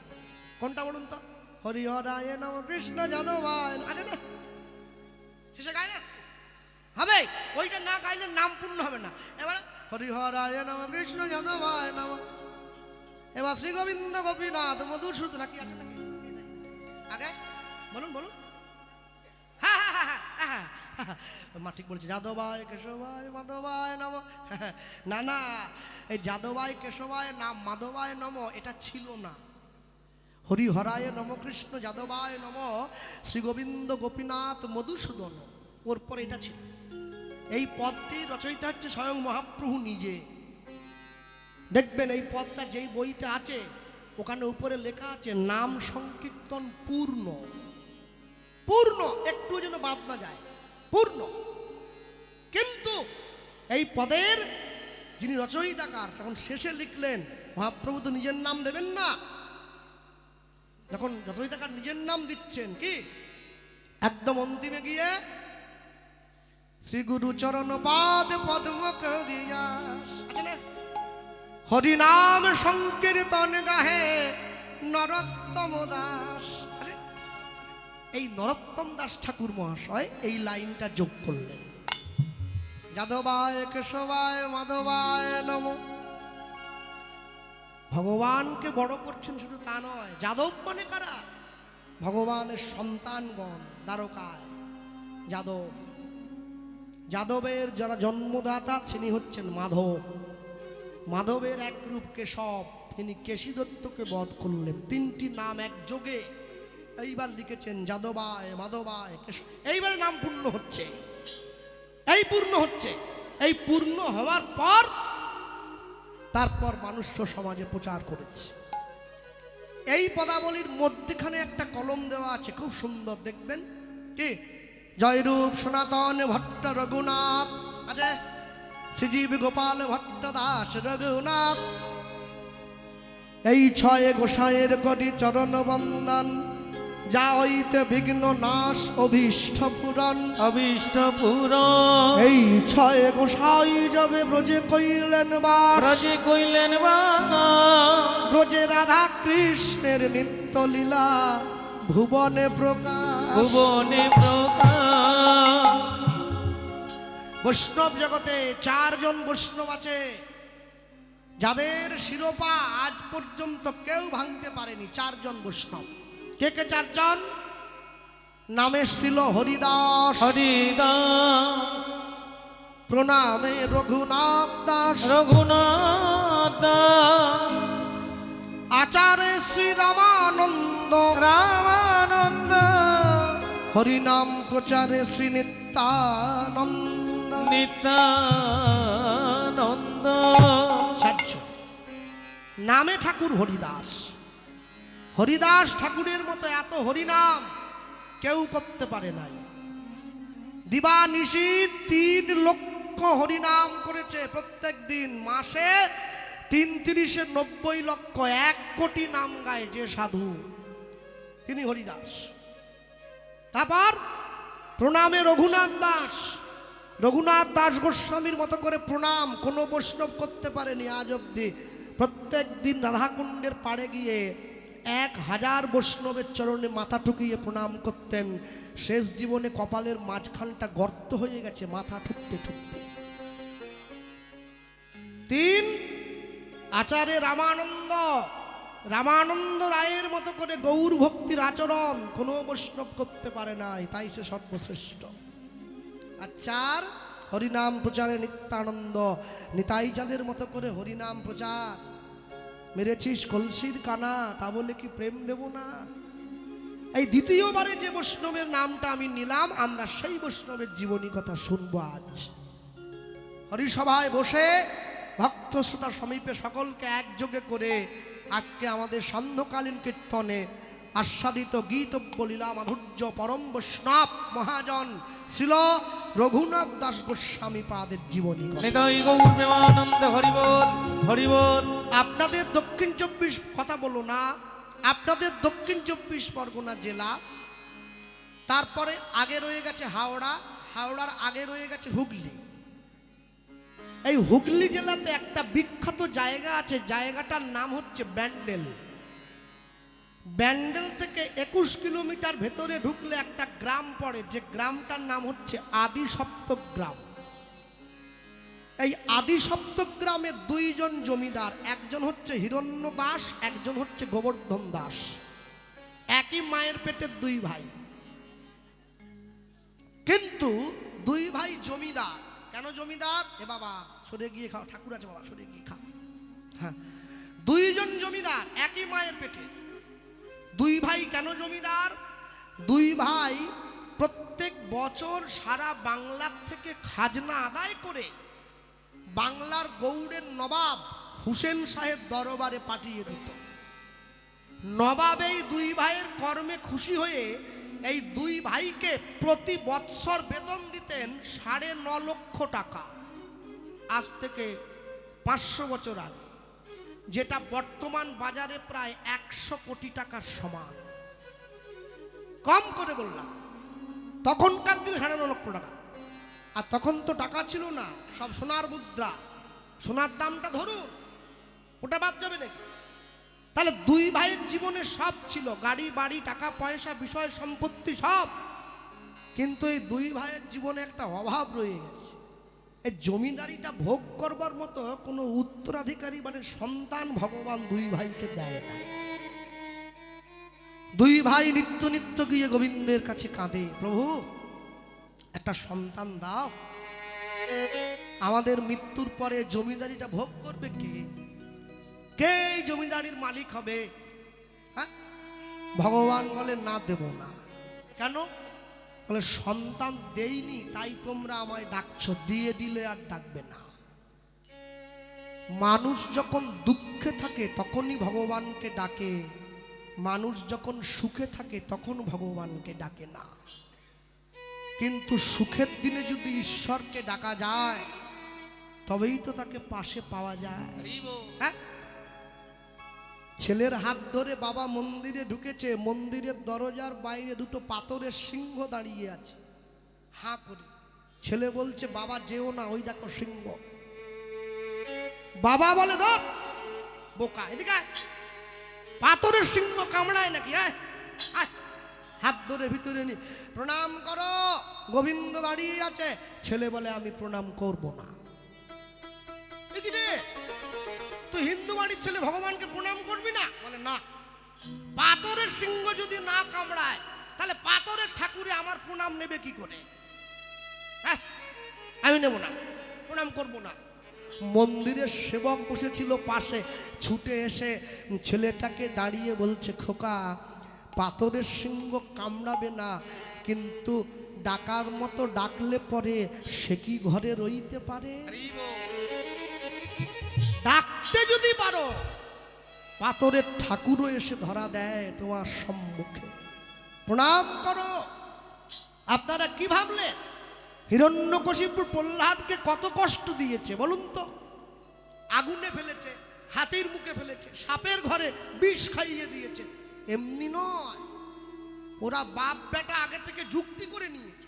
কোনটা বলুন তো? হরি হরায় নম কৃষ্ণ যাদবায়, আছে না? শেষে গায় না হবে, ওইটা না গাইলে নাম পূর্ণ হবে না। এবার হরি হরায় নম কৃষ্ণ যাদবায় নম, এবার শ্রী গোবিন্দ গোপীনাথ মধুসূদন, নাকি আছে নাকি আগে বলুন বলুন। হ্যাঁ হ্যাঁ হ্যাঁ হ্যাঁ হ্যাঁ, মা ঠিক বলছে, যাদবায় কেশবায় মাধবায় নম। না না, এই যাদবায় কেশবায় নাম মাধবায় নম এটা ছিল না। হরি হরায় নম কৃষ্ণ যাদবায় নম শ্রী গোবিন্দ গোপীনাথ মধুসূদন, ওর পর এটা ছিল। এই পদটি রচয়িতা হচ্ছে স্বয়ং মহাপ্রভু নিজে। দেখবেন এই পদটা যেই বইতে আছে, ওখানে উপরে লেখা আছে নাম সংকীর্তন পূর্ণ। পূর্ণ, একটু যেন বাদ না যায়, পূর্ণ। কিন্তু এই পদের যিনি রচয়িতাকার, তখন শেষে লিখলেন, মহাপ্রভু তো নিজের নাম দেবেন না, যখন রচয়িতাকার নিজের নাম দিচ্ছেন, কি একদম অন্তিমে গিয়ে শ্রী গুরু চরণ পাদ পদ্ম করিয়া, আছে না, হরি নাম সংকীর্তন গাহে নরোত্তম দাস। আরে এই নরোত্তম দাস ঠাকুর মহাশয় এই লাইনটা যোগ করলেন, যাদবায় কেশবায় মাধবায় নম। ভগবানকে বড় করছেন শুধু তা নয়, যাদব মানে কারা? ভগবানের সন্তানগণ, দ্বারকায় যাদব। যাদবের যারা জন্মদাতা তিনি হচ্ছেন মাধব। মাধবের এক রূপ কেশব, তিনি কেশী দত্তকে বধ করলেন। 3টি নাম একযোগে এইবার লিখেছেন, যাদবায় মাধবায় কেশব। এইবারে নাম পূর্ণ হচ্ছে, এই পূর্ণ হচ্ছে। এই পূর্ণ হওয়ার পর তারপর মানুষ সমাজে প্রচার করেছে। এই পদাবলীর মধ্যখানে একটা কলম দেওয়া আছে, খুব সুন্দর, দেখবেন কি, জয়রূপ সনাতন ভট্ট রঘুনাথ, আছে শ্রীজীব গোপাল ভট্ট দাস রঘুনাথ। এই 6 গোসাইয়ের করি চরণ বন্দন, যা হইতে বিঘ্ন নাশ অভীষ্ট পূরণ, অভীষ্ট পূরণ। এই 6 গোসাই যাবে ব্রজে কইলেন বাস, ব্রজে কইলেন বাস, ব্রজে রাধা কৃষ্ণের নিত্য লীলা ভুবনে প্রকাশ, ভুবনে প্রকাশ। বৈষ্ণব জগতে 4 জন বৈষ্ণব আছে, যাদের শিরোপা আজ পর্যন্ত কেউ ভাঙতে পারেনি। 4 জন বৈষ্ণব। কে কে 4 জন? নামে ছিল হরিদাস, হরিদাস, প্রণামে রঘুনাথ দাস, রঘুনাথ দাস, আচারে শ্রী রামানন্দ, রামানন্দ, হরিনাম প্রচারে শ্রী নিত্যানন্দ, নিত্যানন্দ। 4 জন। নামে ঠাকুর হরিদাস। হরিদাস ঠাকুরের মতো এত হরিনাম কেউ করতে পারে নাই। দিবানিশি 3 লক্ষ হরিনাম করেছে প্রত্যেক দিন। মাসে 3 × 90 লক্ষ, 1 কোটি নাম গায় যে সাধু, তিনি হরিদাস। তারপর প্রণামে রঘুনাথ দাস। রঘুনাথ দাস গোস্বামীর মতো করে প্রণাম কোনো বৈষ্ণব করতে পারেনি আজ অব্দি। প্রত্যেক দিন রাধাকুণ্ডের পাড়ে গিয়ে 1000 বৈষ্ণবের চরণে মাথা ঠুকিয়ে প্রণাম করতেন। শেষ জীবনে কপালের মাঝখানটা গর্ত হয়ে গেছে মাথা ঠুকতে ঠুকতে। 3 আচার্য রামানন্দ। রামানন্দ রায়ের মতো করে গৌর ভক্তির আচরণ কোনো বৈষ্ণব করতে পারে নাই, তাই সে সর্বশ্রেষ্ঠ। আর 4 হরিনাম প্রচারে নিত্যানন্দ, নিতাই চাঁদের মতো করে হরিনাম প্রচার। মেরেছিস কলসির কানা, তা বলে কি প্রেম দেব না? এই দ্বিতীয়বারে যে বৈষ্ণবের নামটা আমি নিলাম, আমরা সেই বৈষ্ণবের জীবনী কথা শুনবো আজ। হরিসভায় বসে ভক্ত শ্রোতা সমীপে সকলকে একযোগে করে আজকে আমাদের সান্ধ্যকালীন কীর্তনে আস্বাদিত গীতব্য লীলা মাধুর্য পরম বৈষ্ণব মহাজন ছিল রঘুনাথ দাস গোস্বামী পাদের জীবনী। নিতাই গৌর প্রেমানন্দ, হরি বল হরি বল। আপনাদের দক্ষিণ 24 কথা বলো না, আপনাদের দক্ষিণ 24 পরগনা জেলা, তারপরে আগে রয়ে গেছে হাওড়া, হাওড়ার আগে রয়ে গেছে হুগলি। এই হুগলি জেলাতে একটা বিখ্যাত জায়গা আছে, জায়গাটার নাম হচ্ছে ব্যান্ডেল। ব্যান্ডেল থেকে 21 কিলোমিটার ভেতরে ঢুকলে একটা গ্রাম পড়ে, যে গ্রামটার নাম হচ্ছে আদি সপ্তক গ্রাম। এই আদি সপ্তক গ্রামে দুইজন জমিদার, একজন হচ্ছে হিরণ্য দাস, একজন হচ্ছে গোবর্ধন দাস। একই মায়ের পেটের দুই ভাই, কিন্তু দুই ভাই জমিদার। কেন জমিদার? এ বাবা সরে গিয়ে খাও, ঠাকুর আছে বাবা, সরে গিয়ে খা। হ্যাঁ, দুইজন জমিদার একই মায়ের পেটে। দুই ভাই কেন জমিদার? দুই ভাই প্রত্যেক বছর সারা বাংলার থেকে খাজনা আদায় করে বাংলার গৌড়ের নবাব হুসেন সাহেব দরবারে পাঠিয়ে দিত। নবাব এই দুই ভাইয়ের কর্মে খুশি হয়ে এই দুই ভাইকে প্রতি বৎসর বেতন দিতেন 9.5 লক্ষ টাকা। আজ থেকে 500 বছর আগে, যেটা বর্তমান বাজারে প্রায় 100 কোটি টাকার সমান। কম করে বললাম, তখনকার দিনে 9.5 লক্ষ টাকা। আর তখন তো টাকা ছিল না, সব সোনার মুদ্রা। সোনার দামটা ধরুন, ওটা বাদ যাবে নাকি? তাহলে দুই ভাইয়ের জীবনে সব ছিল, গাড়ি বাড়ি টাকা পয়সা বিষয় সম্পত্তি সব, কিন্তু এই দুই ভাইয়ের জীবনে একটা অভাব রয়ে গেছে। এই জমিদারিটা ভোগ করবার মতো কোনো উত্তরাধিকারী মানে সন্তান ভগবান দুই ভাইকে দেয় না। দুই ভাই নিত্য নিত্য গিয়ে গোবিন্দের কাছে কাঁদে, প্রভু একটা সন্তান দাও, আমাদের মৃত্যুর পরে জমিদারিটা ভোগ করবে কে? কে এই জমিদারির মালিক হবে? হ্যাঁ, ভগবান বলে না, দেব না। কেন? বলে সন্তান দেইনি, তাই তোমরা আমায় ডাকছো, দিয়ে দিলে আর ডাকবে না। মানুষ যখন দুঃখে থাকে তখনই ভগবানকে ডাকে, মানুষ যখন সুখে থাকে তখন ভগবানকে ডাকে না। কিন্তু সুখের দিনে যদি ঈশ্বরকে ডাকা যায় তবেই তো তাকে পাশে পাওয়া যায়। হ্যাঁ, ছেলের হাত ধরে বাবা মন্দিরে ঢুকেছে, মন্দিরের দরজার বাইরে দুটো পাথরের সিংহ দাঁড়িয়ে আছে হাঁ করে। ছেলে বলছে বাবা যেও না, ওই দেখো সিংহ। বাবা বলে ধর বোকা, এদিকে পাথরের সিংহ কামড়ায় নাকি? হাত ধরে ভিতরে নি, প্রণাম করো, গোবিন্দ দাঁড়িয়ে আছে। ছেলে বলে আমি প্রণাম করব না। তুই হিন্দু বাড়ির ছেলে, ভগবানকে প্রণাম করবি না? বলে না, পাথরের সিংহ যদি না কামড়ায় তাহলে পাথরের ঠাকুরে আমার প্রণাম নেবে কি করে? হ্যাঁ, আমি নেব না, প্রণাম করব না। মন্দিরের সেবক বসেছিল পাশে, ছুটে এসে ছেলেটাকে দাঁড়িয়ে বলছে, খোকা পাথরের সিংহ কামড়াবে না, কিন্তু ডাকার মতো ডাকলে পরে সে কি ঘরে রইতে পারে? ডাকতে যদি পারো, পাথরের ঠাকুরও এসে ধরা দেয় তোমার সম্মুখে। প্রণাম করো। আপনারা কি ভাবলেন হিরণ্যকশিপুর প্রহ্লাদকে কত কষ্ট দিয়েছে বলুন তো? আগুনে ফেলেছে, হাতির মুখে ফেলেছে, সাপের ঘরে বিষ খাইয়ে দিয়েছে। এমনি নয়, ওরা বাপ বেটা আগে থেকে যুক্তি করে নিয়েছে।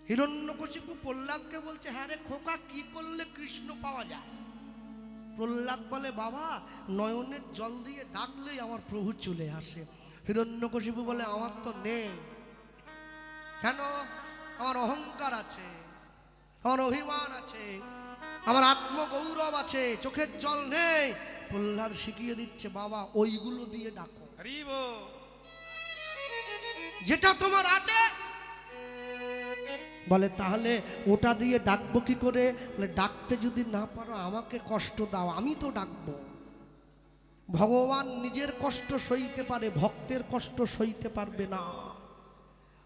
হিরণ্যকশিপু প্রহ্লাদকে বলছে, হ্যাঁ রে খোকা, কি করলে কৃষ্ণ পাওয়া যায়? প্রহ্লাদ বলে, বাবা নয়নের জল দিয়ে ডাকলেই আমার প্রভু চলে আসে। হিরণ্যকশিপু বলে, আমার তো নেই। কেন? আমার অহংকার আছে, আমার অভিমান আছে, আমার আত্মগৌরব আছে, চোখের জল নেই। প্রহ্লাদ শিখিয়ে দিচ্ছে, বাবা ওইগুলো দিয়ে ডাকো, যেটা তোমার আছে বলে তাহলে ওটা দিয়ে ডাকবো কি করে? বলে ডাকতে যদি না পারো আমাকে কষ্ট দাও, আমি তো ডাকবো। ভগবান নিজের কষ্ট সইতে পারে, ভক্তের কষ্ট সইতে পারবে না।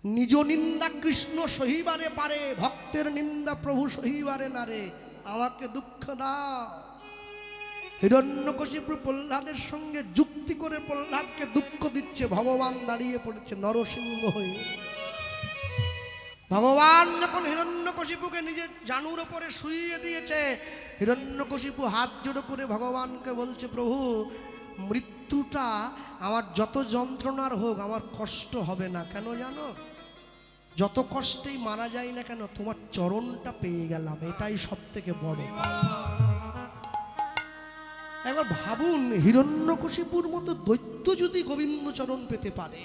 নিজ নিন্দা কৃষ্ণ সহিবারে পারে, ভক্তের নিন্দা প্রভু সহিবারে না রে। আমাকে দুঃখ দাও। হিরণ্যকশিপু প্রহ্লাদের সঙ্গে যুক্তি করে প্রহ্লাদকে দুঃখ দিচ্ছে। ভগবান দাঁড়িয়ে পড়েছে নরসিংহ হয়ে। ভগবান যখন হিরণ্যকশিপুকে নিজের জানুর ওপরে শুইয়ে দিয়েছে, হিরণ্যকশিপু হাত জোড়ো করে ভগবানকে বলছে, প্রভু মৃত্যুটা আমার যত যন্ত্রণার হোক আমার কষ্ট হবে না। কেন জানো? যত কষ্টেই মারা যায় না কেন, তোমার চরণটা পেয়ে গেলাম, এটাই সব থেকে বড়। একবার ভাবুন, হিরণ্যকশিপুর মতো দৈত্য যদি গোবিন্দ চরণ পেতে পারে,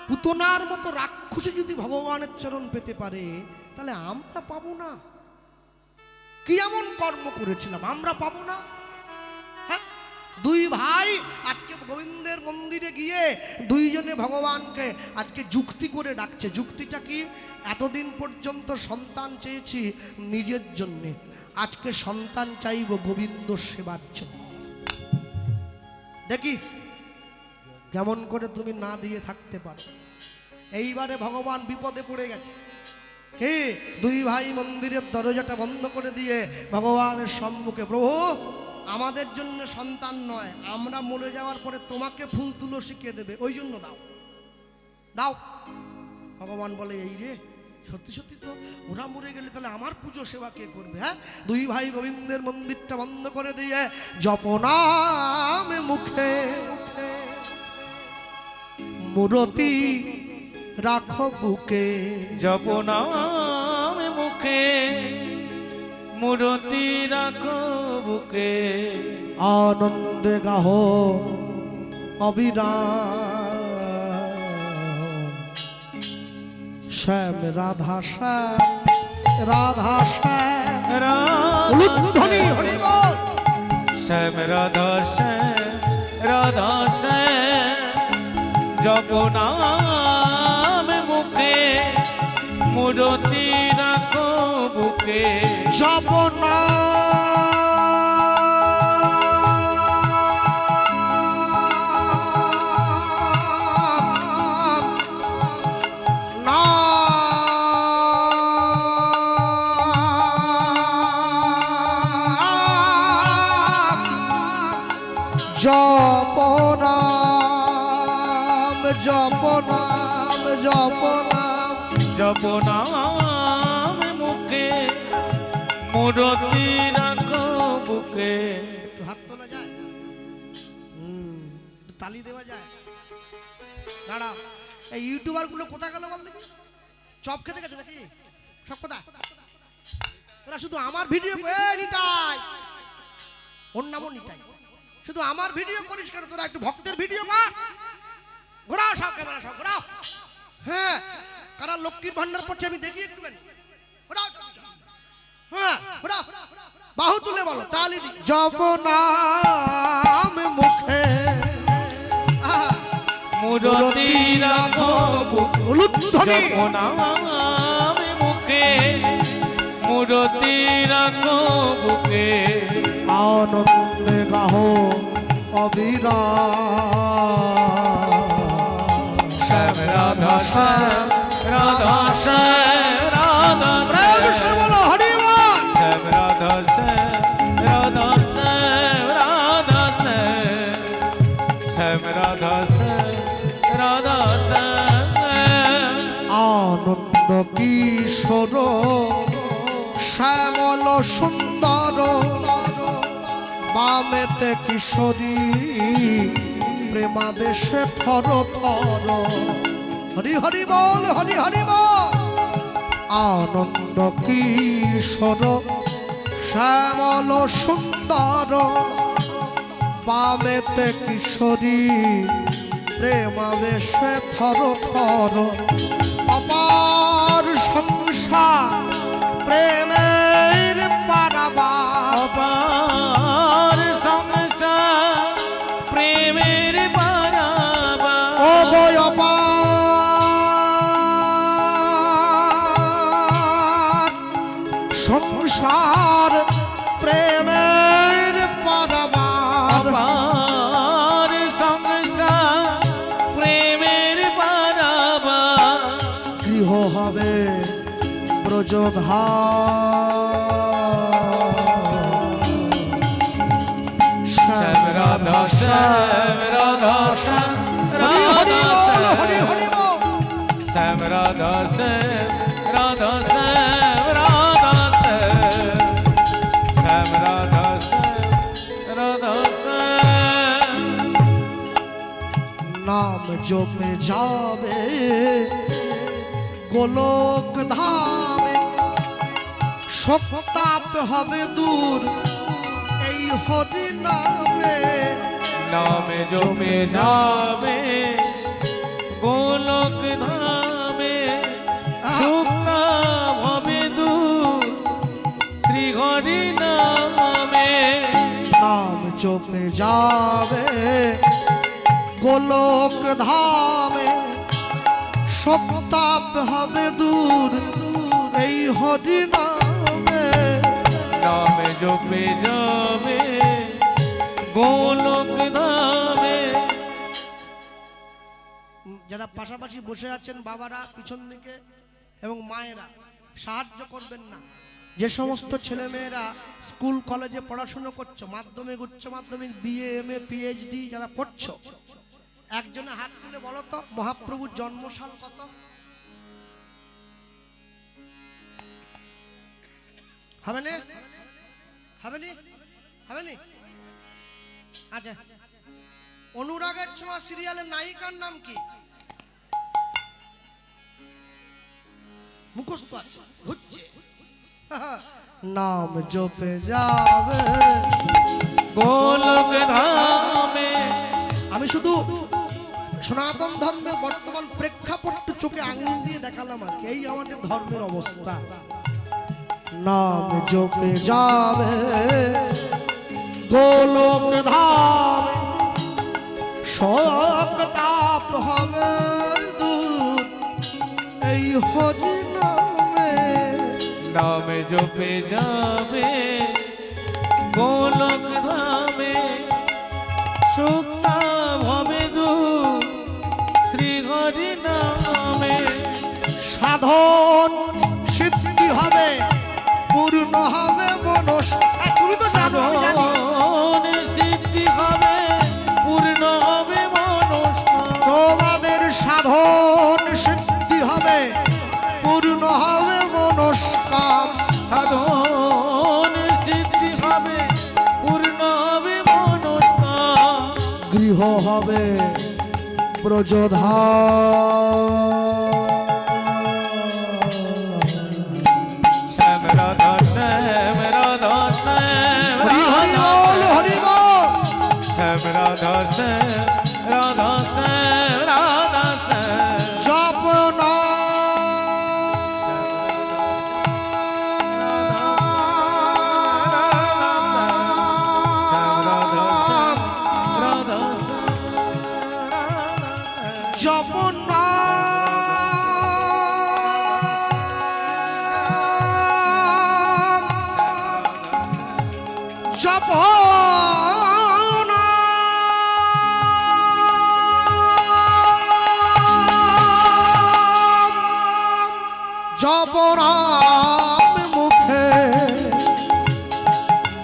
পুতনার মতো রাক্ষসী যদি ভগবানের চরণ পেতে পারে, তাহলে আমরা পাবো না? কি এমন কর্ম করেছিলাম আমরা পাবো না? হ্যাঁ, দুই ভাই আজকে গোবিন্দের মন্দিরে গিয়ে দুইজনে ভগবানকে আজকে যুক্তি করে ডাকছে। যুক্তিটা কি? এতদিন পর্যন্ত সন্তান চেয়েছি নিজের জন্যে, আজকে সন্তান চাইব গোবিন্দ সেবার জন্য। দেখি কেমন করে তুমি না দিয়ে থাকতে পারো। এইবারে ভগবান বিপদে পড়ে গেছে। হে, দুই ভাই মন্দিরের দরজাটা বন্ধ করে দিয়ে ভগবানের সম্মুখে, প্রভু আমাদের জন্য সন্তান নয়, আমরা মরে যাওয়ার পরে তোমাকে ফুল তুলসী কে দেবে, ওই জন্য দাও দাও। ভগবান বলে, এই রে, সত্যি সত্যি তো ওরা মরে গেলে তাহলে আমার পুজো সেবা কে করবে? হ্যাঁ, দুই ভাই গোবিন্দের মন্দিরটা বন্ধ করে দিয়ে জপনামে মুখে মূরতি রাখো বুকে। জপনামে মুখে মূরতি রাখো বুকে। আনন্দে গাহো অবিরাম, শ্যাম রাধা শ্যাম রাধা শ্যাম। উলুধ্বনি হরি বল। শ্যাম রাধা শ্যাম রাধা শ্যাম। জপনামে মুখে মূরতি রাখো বুকে। জপনা জপনাম জপনাম জপনাম জপনামে মুখে মূরতি রাখো বুকে। একটু হাত তোলা যায়? একটু তালি দেওয়া যায়? দাঁড়াও, এই ইউটিউবার গুলো কোথা গেল বল দেখি? চপ খেতে গেছে নাকি? সব কোথা? তোরা শুধু আমার ভিডিও নিতাই, ওর নামও নিতাই, শুধু আমার ভিডিও করিস কেন? তোরা একটু ভক্তের ভিডিও কর। ঘোরাও সব ক্যামেরা, সব ঘোরাও। হ্যাঁ, কারা লক্ষ্মীর ভান্ডার পড়ছে আমি দেখি একটুখানি। ঘোরাও, হ্যাঁ ঘোরাও, বাহু তুলে বলো, তালি দি। জপনাম মুখে মূরতি রাখো বুকে। উলুধ্বনি। জপনামে মুখে মূরতি রাখো বুকে। আনন্দে গাহো অবিরাম, শ্যাম রাধা শ্যাম রাধা শ্যাম রাধা শ্যাম। বলো হরি বল। শ্যাম রাধা শ্যাম রাধা শ্যাম রাধা শ্যাম। শ্যাম রাধা শ্যাম রাধা শ্যাম। আনন্দ কিশোর শ্যামল সুন্দর, বামেতে কিশোরী প্রেমাবেশে থর থর। হরি হরি বল, হরি হরি বল। আনন্দ কিশোর শ্যামল সুন্দর, বামেতে কিশোরী প্রেমাবেশে থর থর। অপার সংসার প্রেমের পারাবার, অপার সংসার প্রেমের পারাবার। ও গো অপার সংসার প্রেমের পারাবার আমার সংসার প্রেমের পারাবার গৃহ হবে ব্রজধাম শ্যাম রাধা শ্যাম রাধা শ্যাম হরি হরি বল, হরি রাধা হরি বল। শ্যাম রাধা শ্যাম রাধা শ্যাম রাধা শ্যাম রাধা শ্যাম রাধা শ্যাম নাম জপে যাবে গোলক ধামে সপ্তাপ হবে দূর এই হরি নামে নামে জপে যাবে গোলক ধামে সুখা ভবে দূর শ্রী হরি নামে নাম জপে যাবে গোলক ধামে সপ্তাপ হবে দূর এই হরি নামে নামে জপে যাবে গোলক ধামে যারা পাশাপাশি বসে আছেন বাবারা পিছন দিকে এবং মায়েরা সাহায্য করবেন না। যে সমস্ত ছেলেমেয়েরা স্কুল কলেজে পড়াশুনো করছো, মাধ্যমিক উচ্চ মাধ্যমিক বিএ এমএ পিএইচডি যারা করছো, একজনে হাত তুলে বলো তো মহাপ্রভুর জন্মসাল কত? হবে না? হবে না? হবে না? আচ্ছা, অনুরাগের ছোঁয়া সিরিয়ালের নায়িকার নাম কি? মুখস্থ আছে, ঘুরছে। নাম জপে যাবে গোলক ধামে আমি শুধু সনাতন ধর্মের বর্তমান প্রেক্ষাপটটা চোখে আঙুল দিয়ে দেখালাম আর কি। এই আমাদের ধর্মের অবস্থা। নাম জপে যাবে গোলক ধামে শোক তাপ হবে দূর এই হরি নামে নামে জপে যাবে গোলক ধামে সুক্তা ভবে দূর শ্রী হরি নামে সাধন সিদ্ধি হবে পূর্ণ হবে মনস। তুমি তো জানো, আমি জানি। সাধন সিদ্ধি হবে পূর্ণ হবে মনস্কাম তোমাদের সাধন সিদ্ধি হবে পূর্ণ হবে মনস্কাম সাধন সিদ্ধি হবে পূর্ণ হবে মনস্কাম গৃহ হবে ব্রজধাম শ্যাম রাধা শ্যাম রাধা শ্যাম হরি হরি বল, হরি বল। শ্যাম রাধা শ্যাম রাধা শ্যাম রাধা শ্যাম জপ নাম রাধা জপ নাম জপ জপরাম মুখে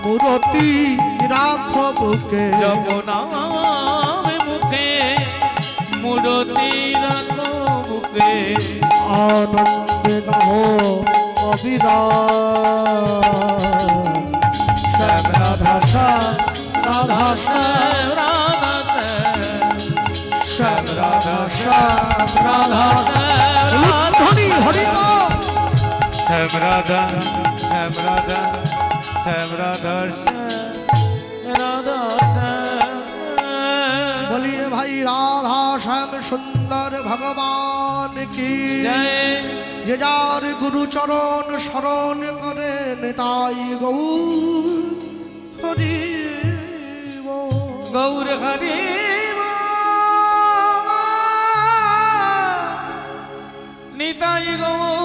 মূরতি রাখ বুকে জপ নাম মুখে মূরতি রাখো বুকে আনন্দে গাহ অবিরাম শ্যাম রাধা শ্যাম রাধা শ্যাম রাধা শ্যাম রাধা শ্যাম রাধা রাধা ধ্বনি হরি বল। শ্যাম রাধা শ্যাম রাধা শ্যাম রাধা শ্যাম রাধা শ্যাম বলিए भाई राधा श्याम सुंदर भगवान की জয় যে যার গুরু চরণ শরণ করেন তাই গৌর হরি বল। গৌর হরি নিতাই গৌর